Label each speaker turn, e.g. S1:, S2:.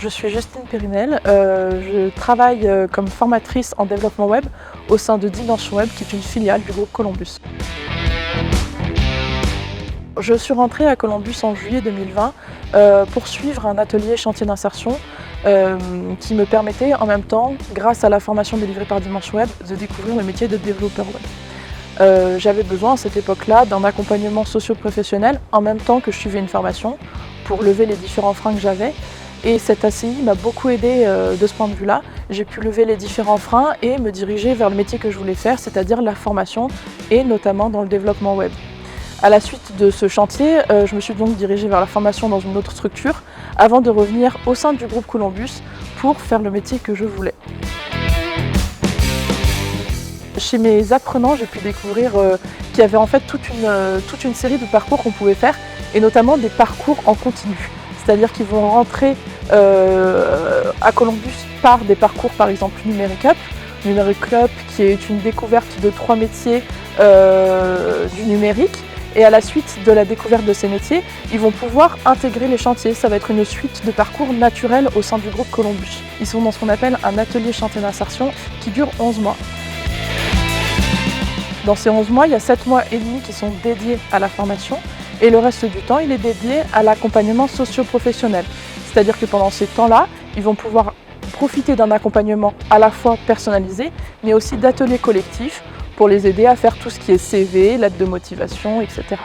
S1: Je suis Justine Périnel, je travaille comme formatrice en développement web au sein de Dimension Web, qui est une filiale du groupe Columbus. Je suis rentrée à Columbus en juillet 2020 pour suivre un atelier chantier d'insertion qui me permettait en même temps, grâce à la formation délivrée par Dimension Web, de découvrir le métier de développeur web. J'avais besoin à cette époque-là d'un accompagnement socio-professionnel en même temps que je suivais une formation pour lever les différents freins que j'avais. Et cette ACI m'a beaucoup aidée de ce point de vue-là. J'ai pu lever les différents freins et me diriger vers le métier que je voulais faire, c'est-à-dire la formation et notamment dans le développement web. À la suite de ce chantier, je me suis donc dirigée vers la formation dans une autre structure avant de revenir au sein du groupe Columbus pour faire le métier que je voulais. Chez mes apprenants, j'ai pu découvrir qu'il y avait en fait toute une série de parcours qu'on pouvait faire et notamment des parcours en continu. C'est-à-dire qu'ils vont rentrer à Columbus par des parcours par exemple Numérique Up. Numérique Up qui est une découverte de 3 métiers du numérique. Et à la suite de la découverte de ces métiers, ils vont pouvoir intégrer les chantiers. Ça va être une suite de parcours naturels au sein du groupe Columbus. Ils sont dans ce qu'on appelle un atelier chantier d'insertion qui dure 11 mois. Dans ces 11 mois, il y a 7 mois et demi qui sont dédiés à la formation et le reste du temps, il est dédié à l'accompagnement socio-professionnel. C'est-à-dire que pendant ces temps-là, ils vont pouvoir profiter d'un accompagnement à la fois personnalisé, mais aussi d'ateliers collectifs pour les aider à faire tout ce qui est CV, lettre de motivation, etc.